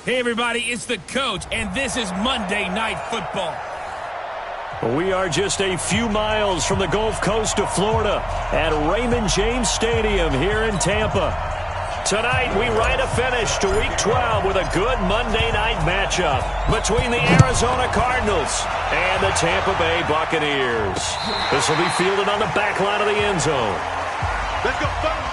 Hey, everybody, it's the coach, and this is Monday Night Football. We are just a few miles from the Gulf Coast of Florida at Raymond James Stadium here in Tampa. Tonight, we write a finish to Week 12 with a good Monday night matchup between the Arizona Cardinals and the Tampa Bay Buccaneers. This will be fielded on the back line of the end zone. Let's go, first.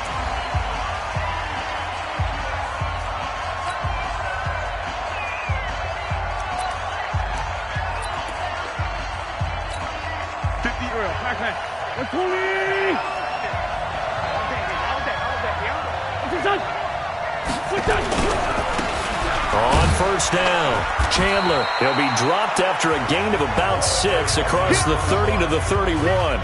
On first down, Chandler. He'll be dropped after a gain of about 6 across the 30 to the 31.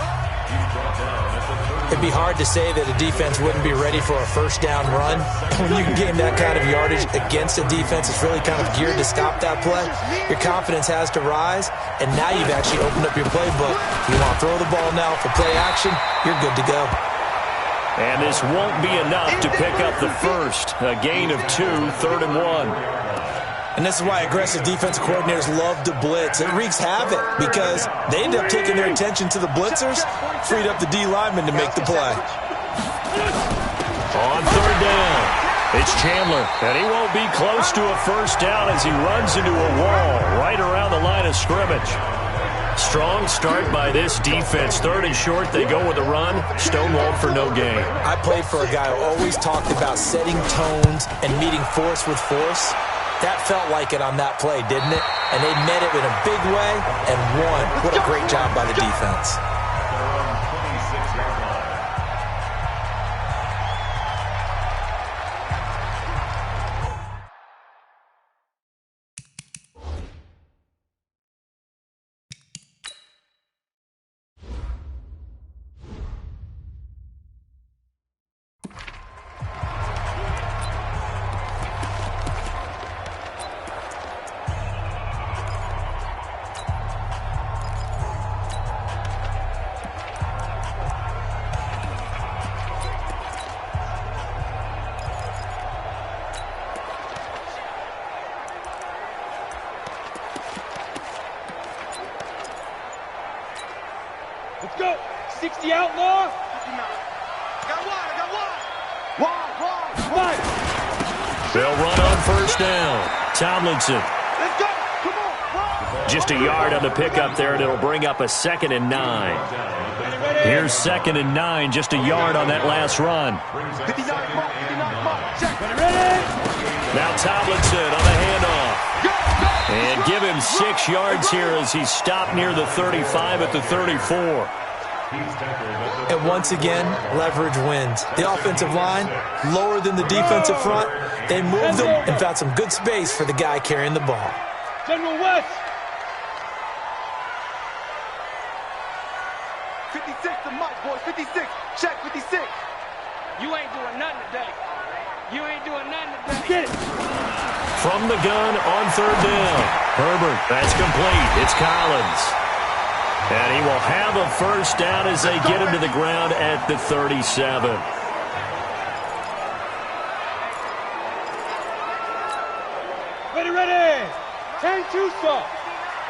It'd be hard to say that a defense wouldn't be ready for a first down run. When you gain that kind of yardage against a defense, it's really kind of geared to stop that play. Your confidence has to rise, and now you've actually opened up your playbook. You want to throw the ball now for play action, you're good to go. And this won't be enough to pick up the first. A gain of 2, 3rd and 1. And this is why aggressive defensive coordinators love to blitz. It wreaks havoc because they end up taking their attention to the blitzers, freed up the D lineman to make the play. On 3rd down, it's Chandler, and he won't be close to a first down as he runs into a wall right around the line of scrimmage. Strong start by this defense. 3rd and short, they go with a run. Stonewalled for no gain. I played for a guy who always talked about setting tones and meeting force with force. That felt like it on that play, didn't it? And they met it in a big way and won. What a great job by the defense. Let's go. 60 outlaw. 59. I got one. Wide. They'll run on first down. Tomlinson. Let's go. Come on. Just a yard on the pickup there, and it'll bring up a 2nd and 9. Here's 2nd and 9, just a yard on that last run. 59. Check. Now Tomlinson on the handoff. And give him 6 yards here as he's stopped near the 35 at the 34. And once again, leverage wins. The offensive line, lower than the defensive front. They moved them and found some good space for the guy carrying the ball. General West. 56 to Mike, boys. 56. Check 56. You ain't doing nothing today. You ain't doing nothing today. Get it. From the gun on 3rd down. Herbert, that's complete. It's Collins. And he will have a first down as they get him to the ground at the 37. Ready. 10 2 stop.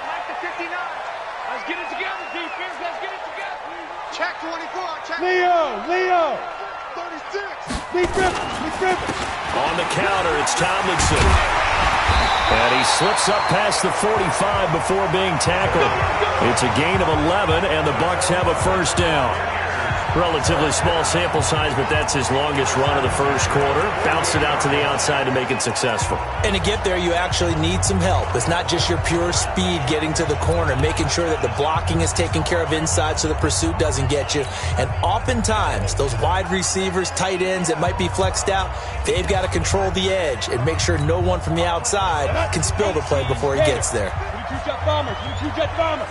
Mike to 59. Let's get it together, defense. Let's get it together. Check 24. Check. Leo. 36. Lee Griffin. On the counter, it's Tomlinson. And he slips up past the 45 before being tackled. It's a gain of 11, and the Bucs have a first down. Relatively small sample size, but that's his longest run of the first quarter. Bounced it out to the outside to make it successful. And to get there, you actually need some help. It's not just your pure speed getting to the corner, making sure that the blocking is taken care of inside so the pursuit doesn't get you. And oftentimes, those wide receivers, tight ends that might be flexed out, they've got to control the edge and make sure no one from the outside can spill the play before he gets there. 22 jet bombers.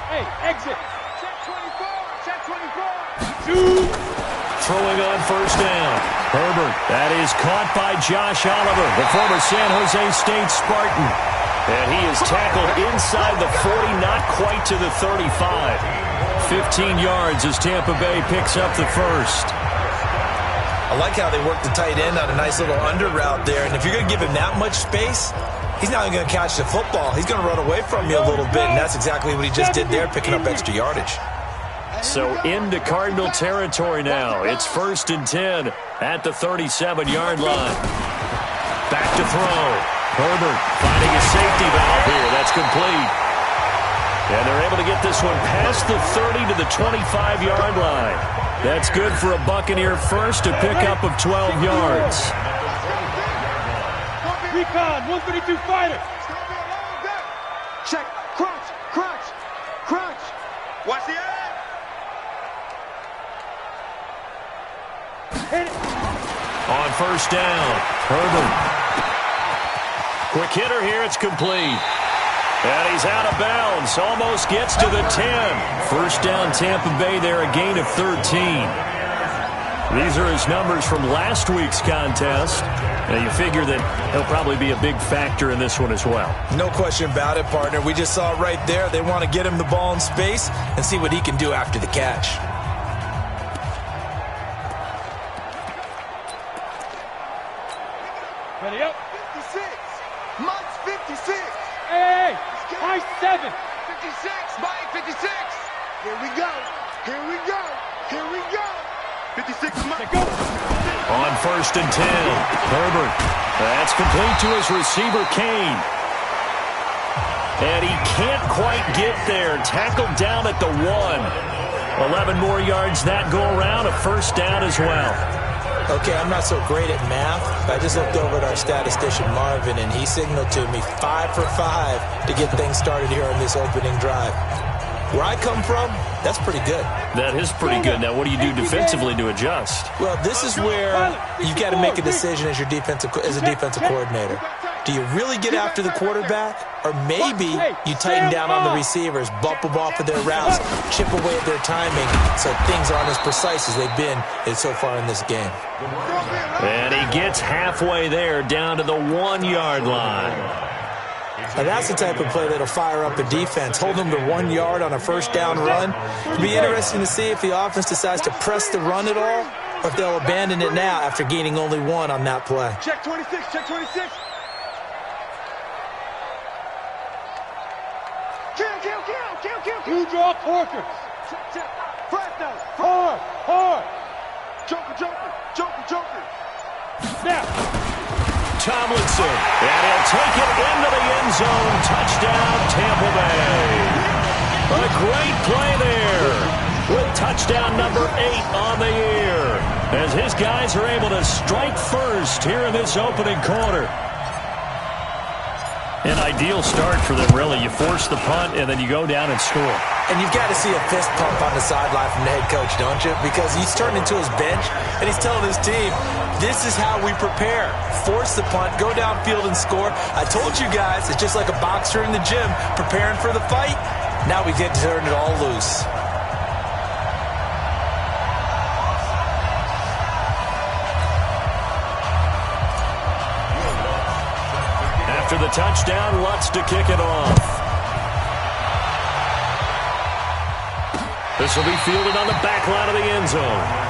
Hey, exit. Check 24. Throwing on first down. Herbert. That is caught by Josh Oliver, the former San Jose State Spartan. And he is tackled inside the 40, not quite to the 35. 15 yards as Tampa Bay picks up the first. I like how they work the tight end on a nice little under route there. And if you're going to give him that much space, he's not going to catch the football. He's going to run away from you a little bit, and that's exactly what he just did there, picking up extra yardage. So into Cardinal territory now. It's 1st and 10 at the 37-yard line. Back to throw. Herbert finding a safety valve here. That's complete. And they're able to get this one past the 30 to the 25-yard line. That's good for a Buccaneer first, a pickup of 12 yards. Recon, 132 fighter. Check, crunch, crunch, crunch. Watch the end. Hit it. On 1st down, Herbert. Quick hitter here, it's complete. And he's out of bounds, almost gets to the 10. 1st down, Tampa Bay there, a gain of 13. These are his numbers from last week's contest. And you figure that he'll probably be a big factor in this one as well. No question about it, partner. We just saw it right there. They want to get him the ball in space and see what he can do after the catch. Ready up. 56. Mike's 56. Hey, high 7. 56. Mike 56. Here we go. Here we go. Here we go. 56 is Mike. Go. On 1st and 10, Herbert. That's complete to his receiver, Kane. And he can't quite get there. Tackled down at the 1. 11 more yards that go around, a 1st down as well. Okay, I'm not so great at math, but I just looked over at our statistician, Marvin, and he signaled to me 5 for 5 to get things started here on this opening drive. Where I come from, that's pretty good. That is pretty good. Now, what do you do defensively to adjust? Well, this is where you've got to make a decision as a defensive coordinator. Do you really get after the quarterback? Or maybe you tighten down on the receivers, bump them off of their routes, chip away at their timing so things aren't as precise as they've been so far in this game. And he gets halfway there, down to the 1-yard line. Now that's the type of play that'll fire up a defense. Hold them to 1 yard on a 1st down run. It'll be interesting to see if the offense decides to press the run at all, or if they'll abandon it now after gaining only 1 on that play. Check 26. Check 26. Kill. Blue draw Porker. Check. Fresno. Hard. Joker. Snap. Tomlinson, and he'll take it into the end zone. Touchdown, Tampa Bay. A great play there with touchdown number 8 on the year as his guys are able to strike first here in this opening quarter. An ideal start for them, really. You force the punt, and then you go down and score. And you've got to see a fist pump on the sideline from the head coach, don't you? Because he's turned into his bench, and he's telling his team, this is how we prepare. Force the punt, go downfield and score. I told you guys, it's just like a boxer in the gym preparing for the fight. Now we get to turn it all loose. After the touchdown, Lutz to kick it off. This will be fielded on the back line of the end zone.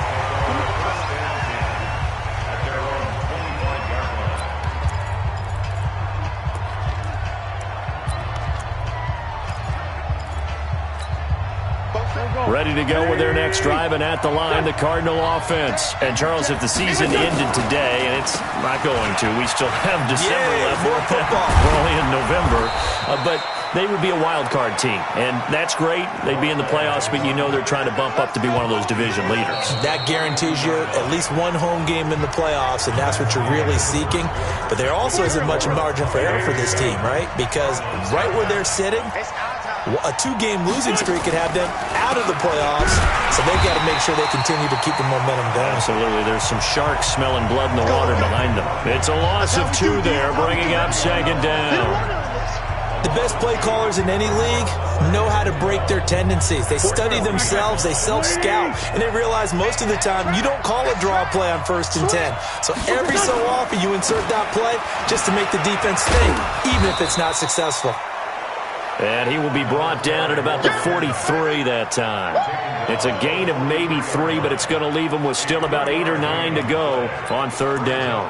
Ready to go with their next drive, and at the line, the Cardinal offense. And, Charles, if the season ended today, and it's not going to, we still have December left. More football. We're only in November. But they would be a wild card team, and that's great. They'd be in the playoffs, but you know they're trying to bump up to be one of those division leaders. That guarantees you at least one home game in the playoffs, and that's what you're really seeking. But there also isn't much margin for error for this team, right? Because right where they're sitting, a 2-game losing streak could have them out of the playoffs, so they've got to make sure they continue to keep the momentum going. Absolutely. There's some sharks smelling blood in the water behind them. It's a loss of 2 there, bringing up 2nd down. The best play callers in any league know how to break their tendencies. They study themselves, they self-scout, and they realize most of the time you don't call a draw play on 1st and 10. So every so often you insert that play just to make the defense think, even if it's not successful. And he will be brought down at about the 43 that time. It's a gain of maybe 3, but it's going to leave him with still about 8 or 9 to go on third down.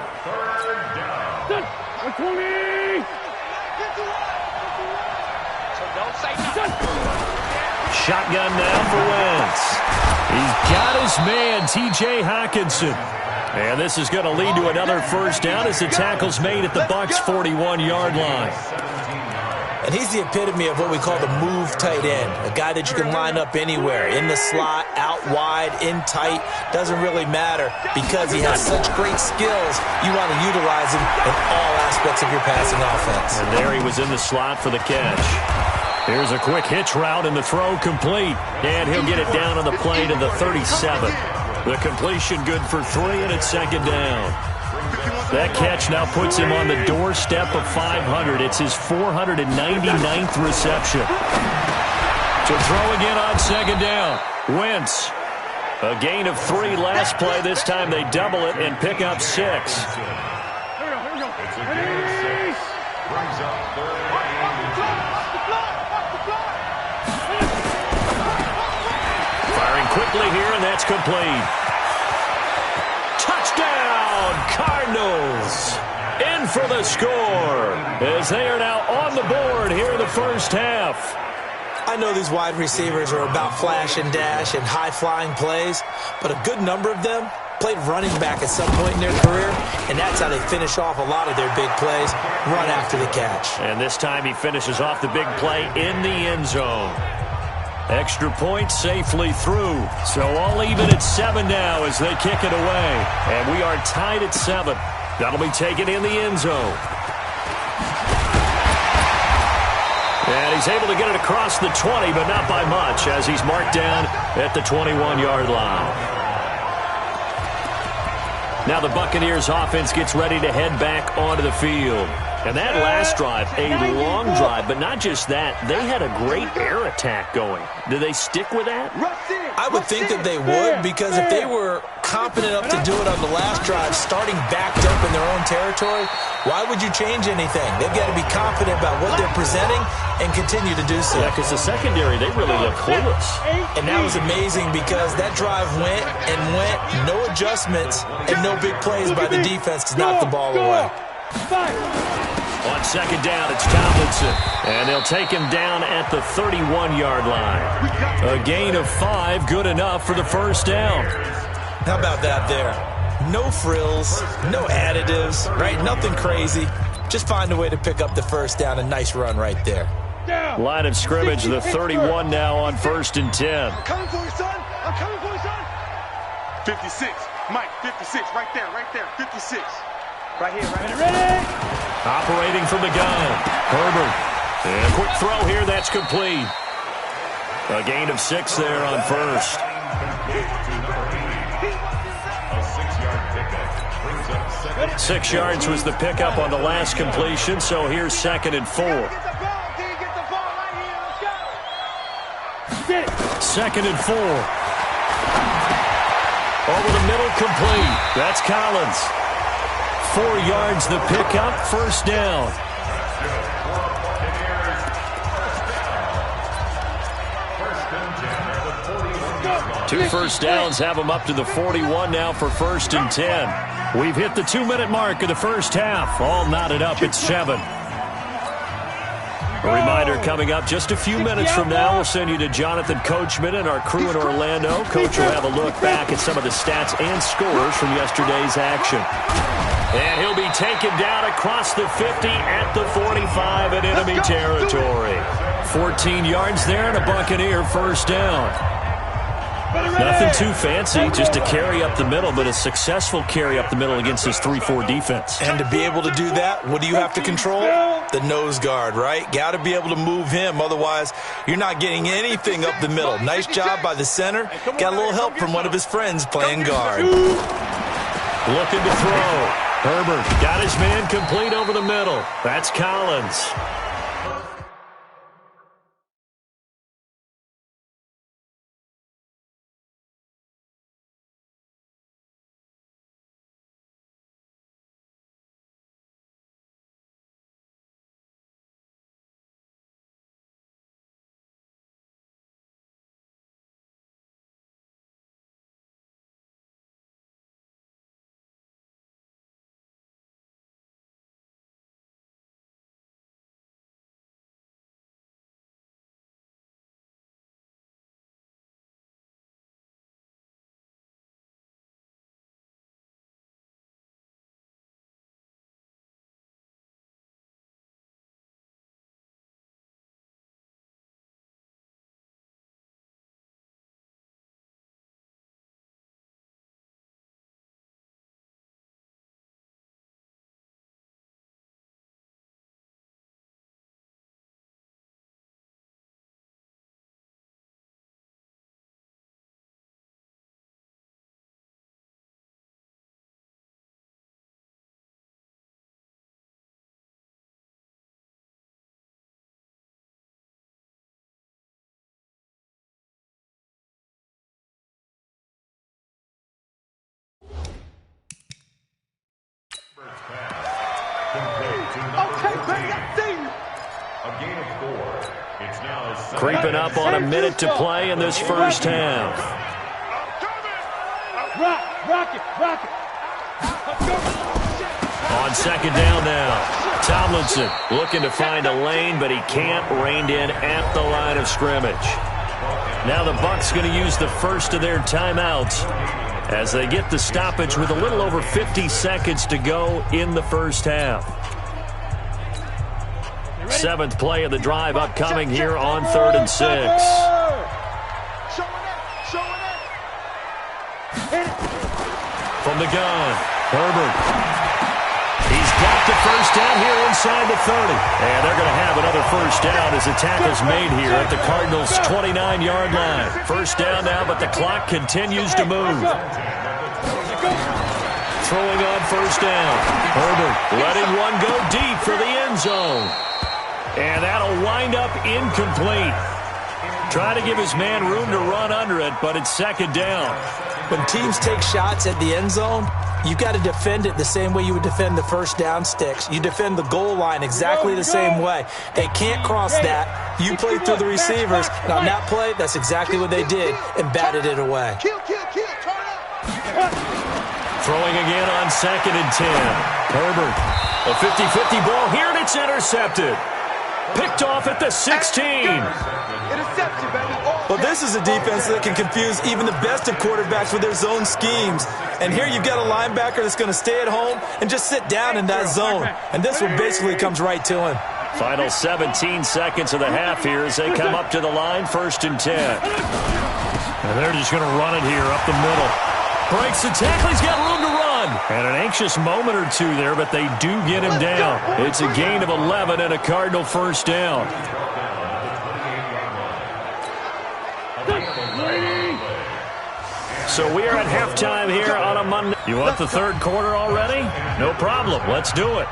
Shotgun now for Wentz. He's got his man, T.J. Hockenson. And this is going to lead to another first down as the tackle's made at the Bucs' 41-yard line. And he's the epitome of what we call the move tight end, a guy that you can line up anywhere, in the slot, out wide, in tight, doesn't really matter because he has such great skills. You want to utilize him in all aspects of your passing offense. And there he was in the slot for the catch. Here's a quick hitch route and the throw complete. And he'll get it down on the play to the 37. The completion good for 3, and it's second down. That catch now puts him on the doorstep of 500. It's his 499th reception. To throw again on second down. Wentz. A gain of 3 last play. This time they double it and pick up 6. Firing quickly here, and that's complete. Touchdown, Cardinals. In for the score as they are now on the board here in the first half. I know these wide receivers are about flash and dash and high-flying plays, but a good number of them played running back at some point in their career, and that's how they finish off a lot of their big plays, run after the catch. And this time he finishes off the big play in the end zone. Extra point safely through. So all even at 7 now as they kick it away. And we are tied at 7. That'll be taken in the end zone. And he's able to get it across the 20, but not by much as he's marked down at the 21-yard line. Now the Buccaneers offense gets ready to head back onto the field. And that last drive, a long drive, but not just that. They had a great air attack going. Do they stick with that? I would think that they would, because if they were competent enough to do it on the last drive, starting backed up in their own territory, why would you change anything? They've got to be confident about what they're presenting and continue to do so. Yeah, because the secondary, they really look clueless. And that was amazing because that drive went and went, no adjustments, and no big plays by the defense to knock the ball away. On second down, it's Tomlinson. And they'll take him down at the 31-yard line. A gain of 5, good enough for the first down. How about that there? No frills, no additives, right? Nothing crazy. Just find a way to pick up the first down. A nice run right there. Line of scrimmage, the 31 now on 1st and 10. I'm coming for you, son. I'm coming for you, son. 56. Mike, 56. Right there. 56. Right here, right here. Ready? Operating from the gun. Herbert. And a quick throw here. That's complete. A gain of 6 there on first. 6 yards was the pickup on the last completion, so here's 2nd and 4. 2nd and 4. Over the middle, complete. That's Collins. 4 yards the pickup, first down. Two first downs have them up to the 41 now for 1st and 10. We've hit the 2-minute mark of the first half. All knotted up at 7. A reminder coming up just a few minutes from now. We'll send you to Jonathan Coachman and our crew in Orlando. Coach will have a look back at some of the stats and scores from yesterday's action. And he'll be taken down across the 50 at the 45 in enemy territory. 14 yards there and a Buccaneer first down. Nothing too fancy, just a carry up the middle, but a successful carry up the middle against this 3-4 defense. And to be able to do that, what do you have to control? The nose guard, right? Got to be able to move him, otherwise you're not getting anything up the middle. Nice job by the center. Got a little help from one of his friends playing guard. Looking to throw. Herbert got his man complete over the middle. That's Collins. Creeping up on a minute to play in this first half. Rock it. On second down now, Tomlinson looking to find a lane, but he can't, reined in at the line of scrimmage. Now the Bucs going to use the first of their timeouts as they get the stoppage with a little over 50 seconds to go in the first half. Seventh play of the drive upcoming here on 3rd and 6. From the gun, Herbert. He's got the first down here inside the 30. And they're going to have another first down as the tackle's made here at the Cardinals' 29-yard line. First down now, but the clock continues to move. Throwing on first down. Herbert letting one go deep for the end zone. And that'll wind up incomplete. Trying to give his man room to run under it, but it's second down. When teams take shots at the end zone, you've got to defend it the same way you would defend the first down sticks. You defend the goal line exactly the same way. They can't cross that. You play through the receivers. And on that play, that's exactly what they did and batted it away. Throwing again on 2nd and 10. Herbert, a 50-50 ball here, and it's intercepted. Picked off at the 16. Well, this is a defense that can confuse even the best of quarterbacks with their zone schemes. And here you've got a linebacker that's going to stay at home and just sit down in that zone. And this one basically comes right to him. Final 17 seconds of the half here as they come up to the line, 1st and 10. And they're just going to run it here up the middle. Breaks the tackle. He's got room to run. And an anxious moment or two there, but they do get him down. It's a gain of 11 and a Cardinal first down. So we are at halftime here on a Monday. You want the third quarter already? No problem. Let's do it.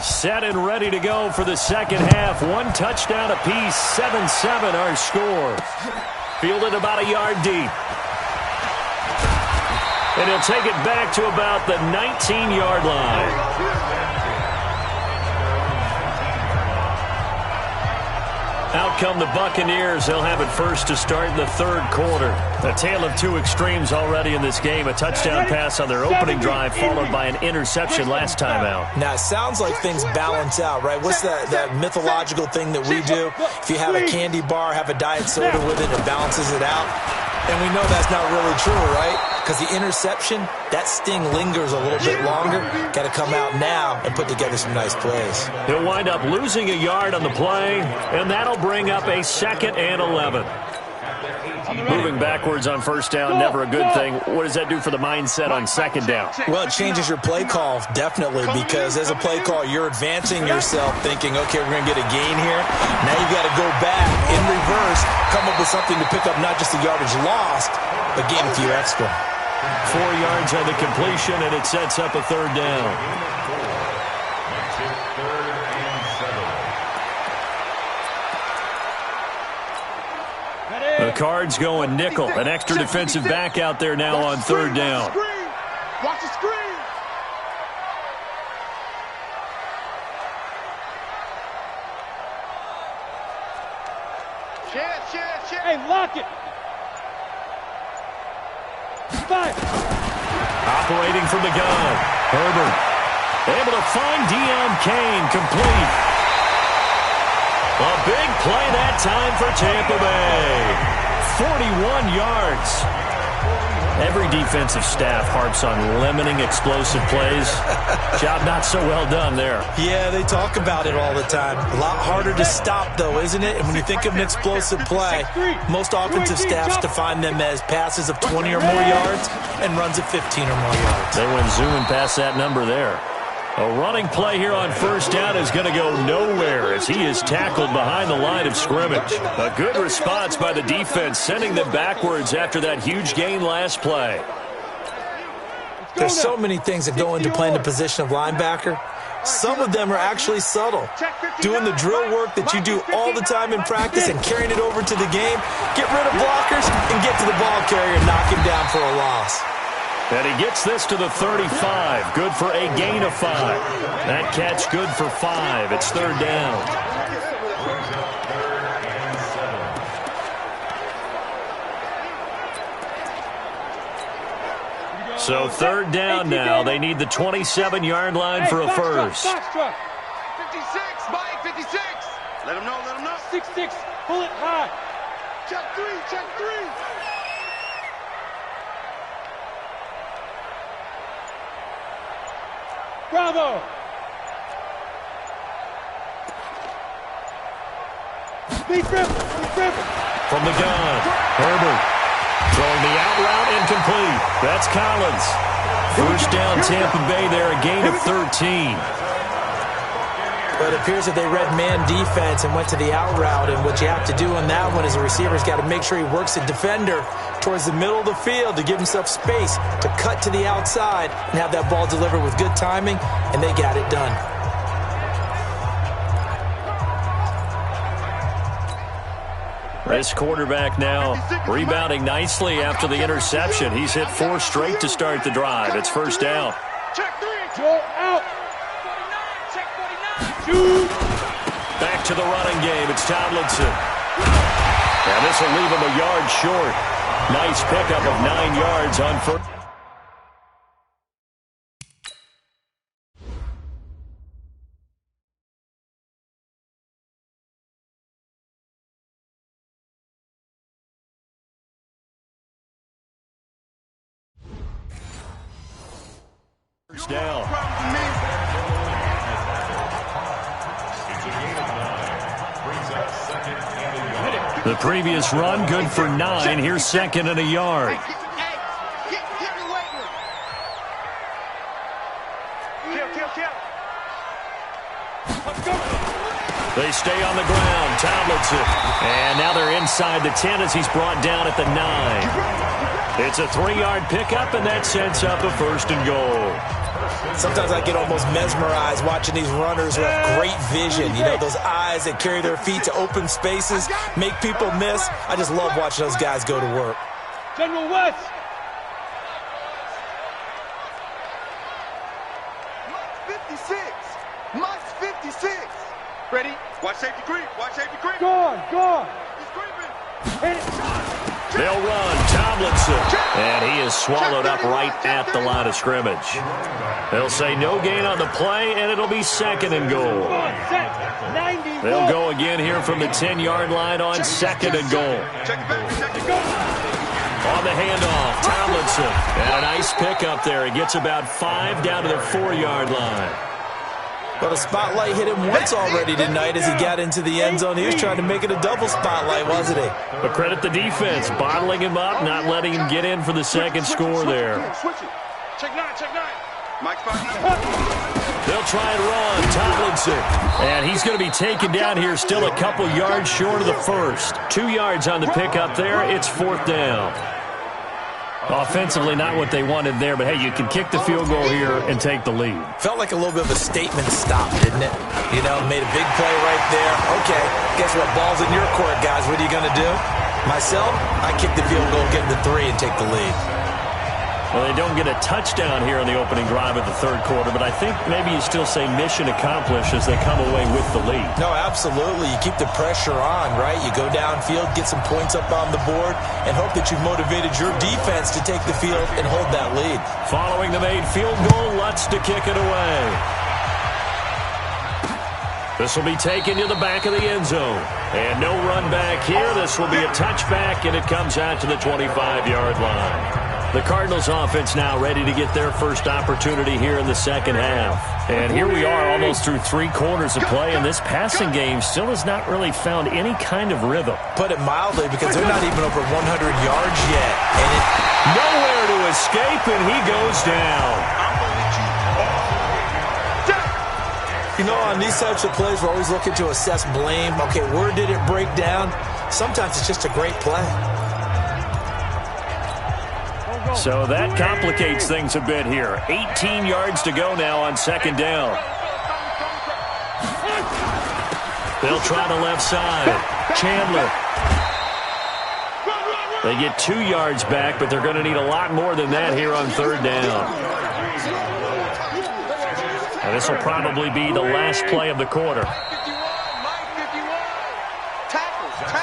Set and ready to go for the second half. One touchdown apiece, 7-7 our score. Fielded about a yard deep. And he'll take it back to about the 19-yard line. Out come the Buccaneers. They'll have it first to start in the third quarter. A tale of two extremes already in this game. A touchdown pass on their opening drive followed by an interception last time out. Now, it sounds like things balance out, right? What's that mythological thing that we do? If you have a candy bar, have a diet soda with it, it balances it out. And we know that's not really true, right? Because the interception, that sting lingers a little bit longer. Got to come out now and put together some nice plays. He'll wind up losing a yard on the play, and that'll bring up a 2nd and 11. Moving backwards on first down, never a good thing. What does that do for the mindset on second down? Well, it changes your play call, definitely, because as a play call, you're advancing yourself thinking, okay, we're going to get a gain here. Now you've got to go back in reverse, come up with something to pick up not just the yardage lost, but gain a few extra. 4 yards on the completion, and it sets up a third down. The Cards going nickel. An extra defensive back out there now on third down. Watch the screen. Share. Hey, lock it. Five. Operating from the gun. Herbert able to find Deion Kane, complete. A big play that time for Tampa Bay. 41 yards. Every defensive staff harps on limiting explosive plays. Job not so well done there. Yeah, they talk about it all the time. A lot harder to stop, though, isn't it? And when you think of an explosive play, most offensive staffs define them as passes of 20 or more yards and runs of 15 or more yards. They went zooming past that number there. A running play here on first down is going to go nowhere as he is tackled behind the line of scrimmage. A good response by the defense, sending them backwards after that huge gain last play. There's so many things that go into playing the position of linebacker. Some of them are actually subtle. Doing the drill work that you do all the time in practice and carrying it over to the game. Get rid of blockers and get to the ball carrier and knock him down for a loss. And he gets this to the 35. Good for a gain of 5. That catch good for 5. It's third down. So third down now. They need the 27-yard line for a first. 56, Mike, 56. Let him know. 6-6, pull it high. Check three. Bravo. Be careful. From the gun, Herbert throwing the out route incomplete. That's Collins. First down, Tampa Bay there, a gain of 13. But it appears that they read man defense and went to the out route, and what you have to do on that one is the receiver's got to make sure he works the defender towards the middle of the field to give himself space to cut to the outside and have that ball delivered with good timing, and they got it done. This quarterback now rebounding nicely after the interception. He's hit 4 straight to start the drive. It's first down. Check 3. Joe out. Shoot. Back to the running game. It's Tomlinson. And this will leave him a yard short. Nice pickup of 9 yards on first. First down. The previous run, good for 9. Here's second and a yard. They stay on the ground. Tomlinson. And now they're inside the 10 as he's brought down at the 9. It's a 3-yard pickup, and that sets up a first and goal. Sometimes I get almost mesmerized watching these runners who have great vision. You know, those eyes that carry their feet to open spaces, make people miss. I just love watching those guys go to work. General West. Mike's 56. Ready? Watch safety creep. Gone. He's creeping. Hit it. They'll run. Tomlinson. And he is swallowed up right at the line of scrimmage. They'll say no gain on the play, and it'll be second and goal. They'll go again here from the 10-yard line on second and goal. On the handoff, Tomlinson. And a nice pickup there. He gets about 5 down to the 4-yard line. Well, the spotlight hit him once already tonight as he got into the end zone. He was trying to make it a double spotlight, wasn't he? But credit the defense, bottling him up, not letting him get in for the second score there. Switch it. Check 9, check 9. Mike's back. They'll try and run. Tomlinson. And he's going to be taken down here, still a couple yards short of the first. 2 yards on the pickup there. It's 4th down. Offensively, not what they wanted there, but, hey, you can kick the field goal here and take the lead. Felt like a little bit of a statement stop, didn't it? You know, made a big play right there. Okay, guess what? Ball's in your court, guys. What are you going to do? Myself, I kick the field goal, get the 3, and take the lead. Well, they don't get a touchdown here in the opening drive of the third quarter, but I think maybe you still say mission accomplished as they come away with the lead. No, absolutely. You keep the pressure on, right? You go downfield, get some points up on the board, and hope that you've motivated your defense to take the field and hold that lead. Following the made field goal, Lutz to kick it away. This will be taken to the back of the end zone. And no run back here. This will be a touchback, and it comes out to the 25-yard line. The Cardinals offense now ready to get their first opportunity here in the second half. And here we are almost through 3 quarters of play, and this passing game still has not really found any kind of rhythm. Put it mildly, because they're not even over 100 yards yet. And nowhere to escape, and he goes down. You know, on these types of plays, we're always looking to assess blame. Okay, where did it break down? Sometimes it's just a great play. So that complicates things a bit here. 18 yards to go now on second down. They'll try the left side. Chandler. They get 2 yards back, but they're going to need a lot more than that here on third down. And this will probably be the last play of the quarter.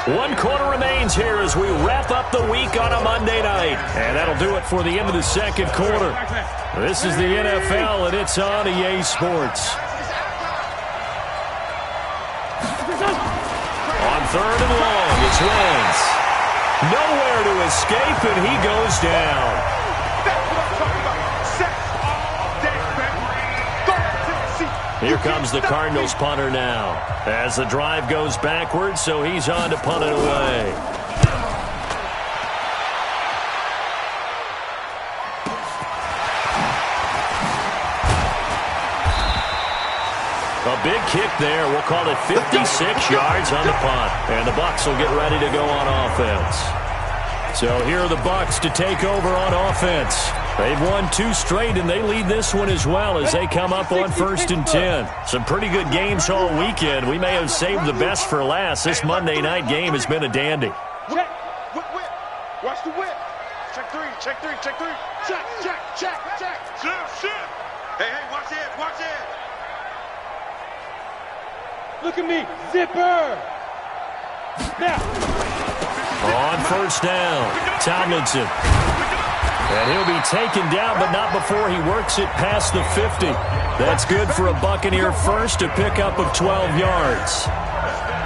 1 quarter remains here as we wrap up the week on a Monday night. And that'll do it for the end of the second quarter. This is the NFL, and it's on EA Sports. On third and long, it's Wentz. Nowhere to escape, and he goes down. Here comes the Cardinals punter now as the drive goes backwards, so he's on to punt it away. A big kick there. We'll call it 56 yards on the punt. And the Bucs will get ready to go on offense. So here are the Bucs to take over on offense. They've won 2 straight, and they lead this one as well as they come up on 1st and 10. Some pretty good games all weekend. We may have saved the best for last. This Monday night game has been a dandy. Whip. Watch the whip. Check 3, check 3, check 3. Check. Shit. Hey, watch it. Look at me. Zipper. Now. On first down, Tomlinson. And he'll be taken down, but not before he works it past the 50. That's good for a Buccaneer first, a pickup of 12 yards.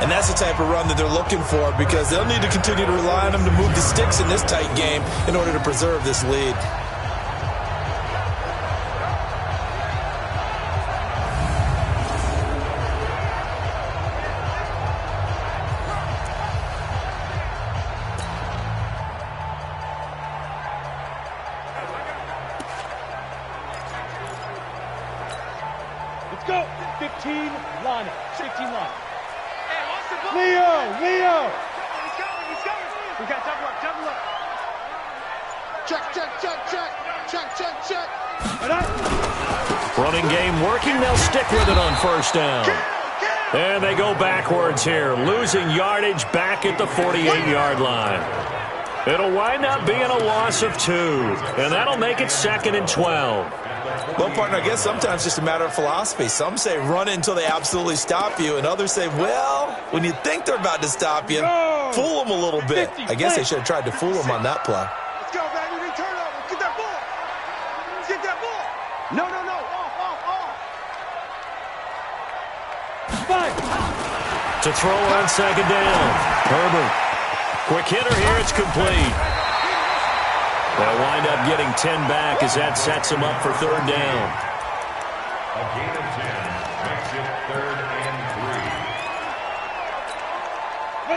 And that's the type of run that they're looking for, because they'll need to continue to rely on him to move the sticks in this tight game in order to preserve this lead. Go. 15 line. 15 line. Leo. He's coming. We got double up. Check. Running game working. They'll stick with it on first down. And they go backwards here, losing yardage back at the 48-yard line. It'll wind up being a loss of 2, and that'll make it 2nd and 12. Well, partner, I guess sometimes it's just a matter of philosophy. Some say run it until they absolutely stop you, and others say, well, when you think they're about to stop you, fool them a little bit. I guess they should have tried to fool them on that play. Let's go, baby. Return over. Get that ball. Get that ball. No. Off. Five. To throw on second down. Herbert. Quick hitter here. It's complete. They'll wind up getting 10 back as that sets them up for third down. A gain of 10.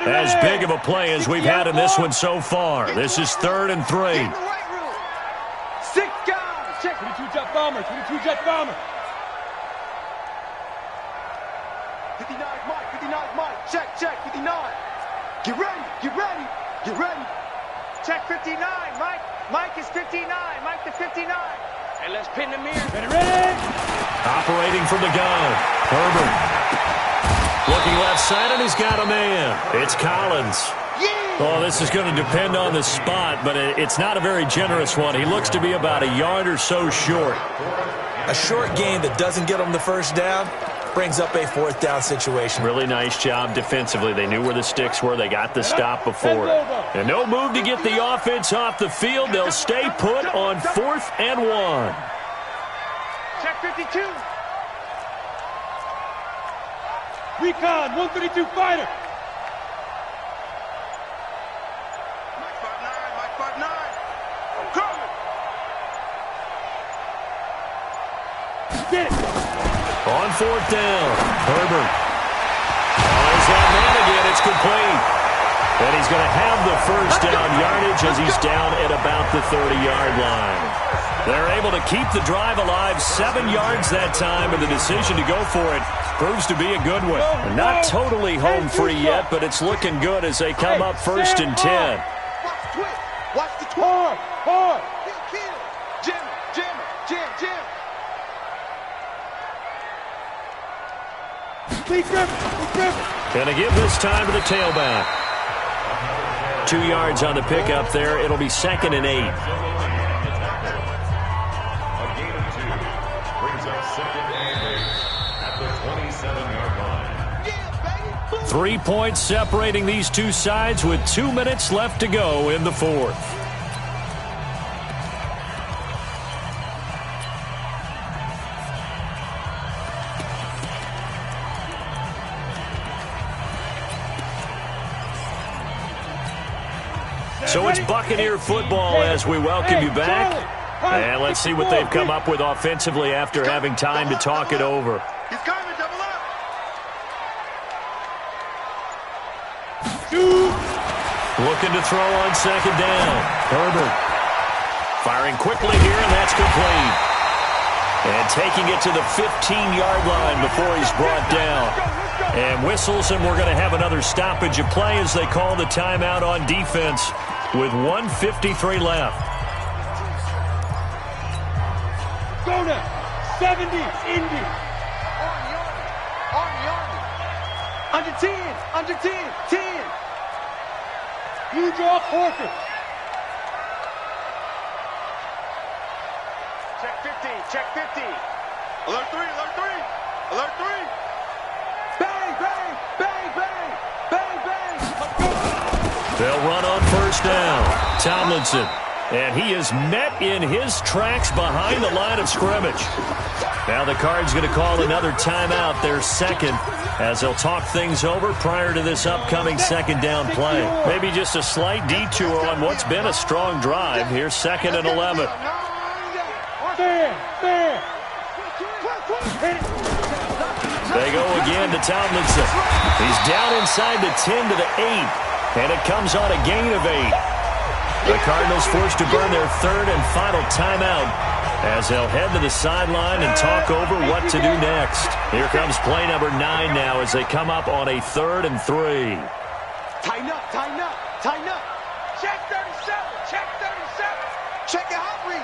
as big of a play as we've had in this one so far. This is 3rd and 3. 6 guys. Check 22 jet bombers. 22 jet bombers. 59 Mike. 59 Mike. Check. 59. Get ready. Get ready. Get ready. Check 59. Mike is 59. Mike the 59. Hey, let's pin the mirror. Ready? Operating from the gun. Herbert. Looking left side, and he's got a man. It's Collins. Oh, this is going to depend on the spot, but it's not a very generous one. He looks to be about a yard or so short. A short game that doesn't get him the first down brings up a 4th down situation. Really nice job defensively. They knew where the sticks were. They got the stop before it. And no move to get the offense off the field. They'll stay put on 4th and 1. Check 52. Recon, 132 fighter. Mike 5'9. Mike 5'9. I'm coming. Get it. On 4th down, Herbert. There's that man again. It's complete. And he's going to have the first down yardage as he's down at about the 30-yard line. They're able to keep the drive alive, 7 yards that time, and the decision to go for it proves to be a good one. Not totally home free yet, but it's looking good as they come up 1st and 10. Watch the twist. Watch the twist. Hard. Kill. Jam. Be grip. Going to give this time to the tailback. 2 yards on the pickup there. It'll be 2nd and 8. A gain of 2 brings up 2nd and 8 at the 27-yard line. 3 points separating these two sides with 2 minutes left to go in the 4th. So it's Buccaneer football as we welcome you back. And let's see what they've come up with offensively after having time to talk it over. He's coming. Double up. Looking to throw on 2nd down. Herbert firing quickly here, and that's complete. And taking it to the 15-yard line before he's brought down. And whistles, and we're going to have another stoppage of play as they call the timeout on defense with 1:53 left. Go now. 70. Indy. Army. Under 10. 10. You draw Porker. Check 50. Alert 3. Bang. They'll run on 1st down. Tomlinson. And he is met in his tracks behind the line of scrimmage. Now the Cards going to call another timeout, their 2nd, as they'll talk things over prior to this upcoming 2nd down play. Maybe just a slight detour on what's been a strong drive. Here's 2nd and 11. Fair. They go again to Tomlinson. He's down inside the 10 to the 8, and it comes on a gain of 8. The Cardinals forced to burn their 3rd and final timeout as they'll head to the sideline and talk over what to do next. Here comes play number 9 now as they come up on a 3rd and 3. Tighten up. Check 37. Check your hot read.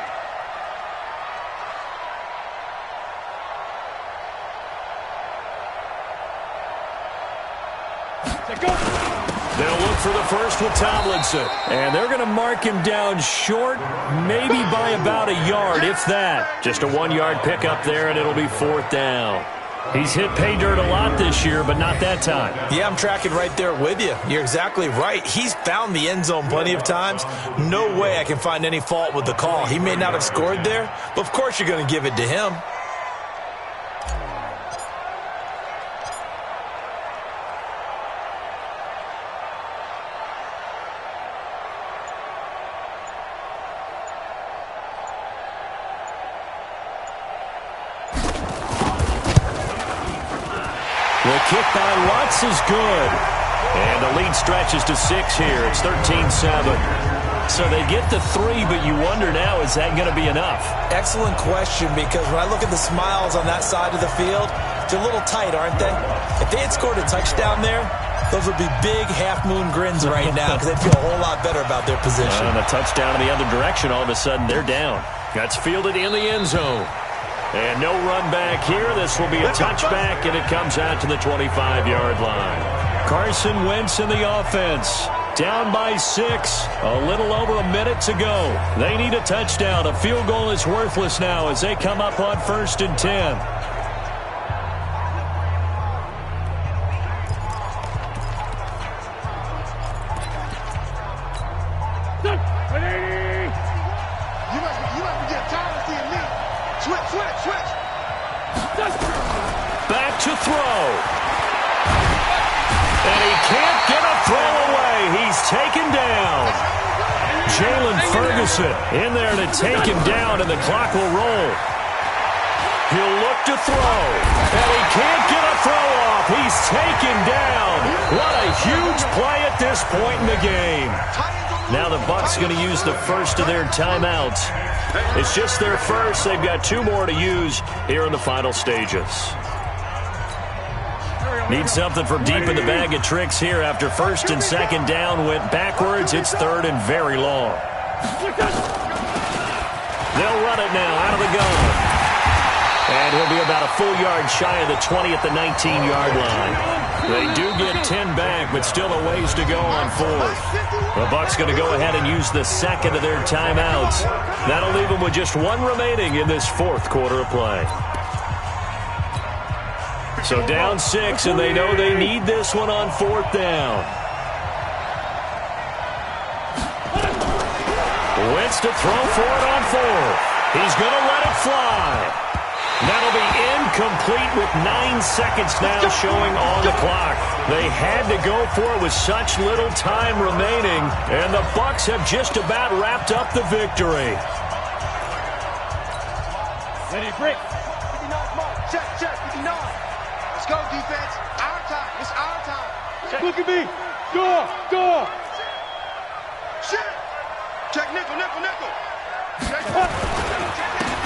They'll look for the first with Tomlinson. And they're going to mark him down short, maybe by about a yard, if that. Just a 1-yard pickup there, and it'll be 4th down. He's hit pay dirt a lot this year, but not that time. Yeah, I'm tracking right there with you. You're exactly right. He's found the end zone plenty of times. No way I can find any fault with the call. He may not have scored there, but of course you're going to give it to him. The kick by Watts is good. And the lead stretches to 6 here. It's 13-7. So they get the 3, but you wonder now, is that going to be enough? Excellent question, because when I look at the smiles on that side of the field, they're a little tight, aren't they? If they had scored a touchdown there, those would be big half-moon grins right now because they'd feel a whole lot better about their position. And a touchdown in the other direction, all of a sudden they're down. That's fielded in the end zone. And no run back here. This will be a touchback, and it comes out to the 25-yard line. Carson Wentz in the offense. Down by 6. A little over a minute to go. They need a touchdown. A field goal is worthless now as they come up on 1st and 10. Back to throw. And he can't get a throw away. He's taken down. Jalen Ferguson in there to take him down, and the clock will roll. He'll look to throw. And he can't get a throw off. He's taken down. What a huge play at this point in the game. Now the Bucs going to use the first of their timeouts. It's just their first. They've got 2 more to use here in the final stages. Need something from deep in the bag of tricks here after 1st and 2nd down went backwards. It's 3rd and very long. They'll run it now out of the gun. And he'll be about a full yard shy of the 20 at the 19-yard line. They do get 10 back, but still a ways to go on 4th. The Bucs going to go ahead and use the second of their timeouts. That'll leave them with just 1 remaining in this 4th quarter of play. So down 6, and they know they need this one on 4th down. Wentz to throw for it on 4th. He's going to let it fly. That'll be incomplete with 9 seconds now showing on the clock. They had to go for it with such little time remaining, and the Bucs have just about wrapped up the victory. Ready, break. 59, mark. Check, 59. Let's go, defense. Our time. It's our time. Check. Look at me. Go. Shit. Check, nickel. Check.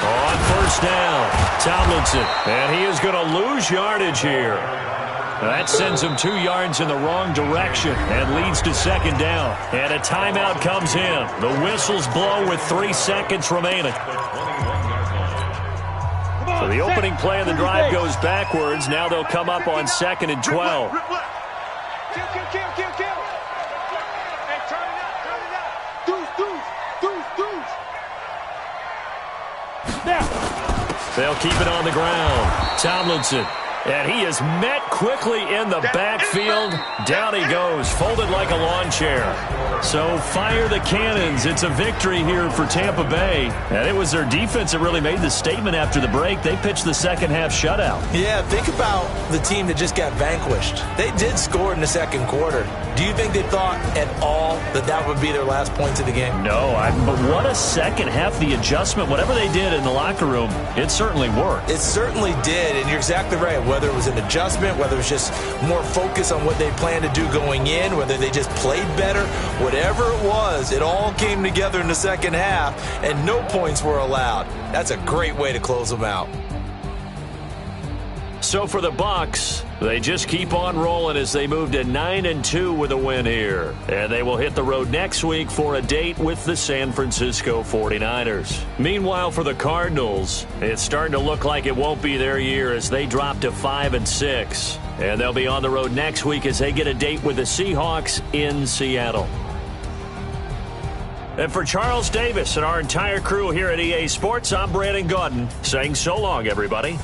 On 1st down, Tomlinson, and he is going to lose yardage here. That sends him 2 yards in the wrong direction and leads to 2nd down. And a timeout comes in. The whistles blow with 3 seconds remaining. So the opening play of the drive goes backwards. Now they'll come up on 2nd and 12. Kill. Hey, turn it up. Deuce. They'll keep it on the ground. Tomlinson, and he is met quickly in the backfield. Down he goes, folded like a lawn chair. So fire the cannons. It's a victory here for Tampa Bay. And it was their defense that really made the statement after the break. They pitched the second half shutout. Yeah, think about the team that just got vanquished. They did score in the 2nd quarter. Do you think they thought at all that would be their last points of the game? No, but what a second half. The adjustment, whatever they did in the locker room, it certainly worked. It certainly did, and you're exactly right. Whether it was an adjustment, whether it was just more focus on what they planned to do going in, whether they just played better, whatever it was, it all came together in the 2nd half, and no points were allowed. That's a great way to close them out. So for the Bucs, they just keep on rolling as they move to 9-2 with a win here. And they will hit the road next week for a date with the San Francisco 49ers. Meanwhile, for the Cardinals, it's starting to look like it won't be their year as they drop to 5-6. And they'll be on the road next week as they get a date with the Seahawks in Seattle. And for Charles Davis and our entire crew here at EA Sports, I'm Brandon Gaudin saying so long, everybody.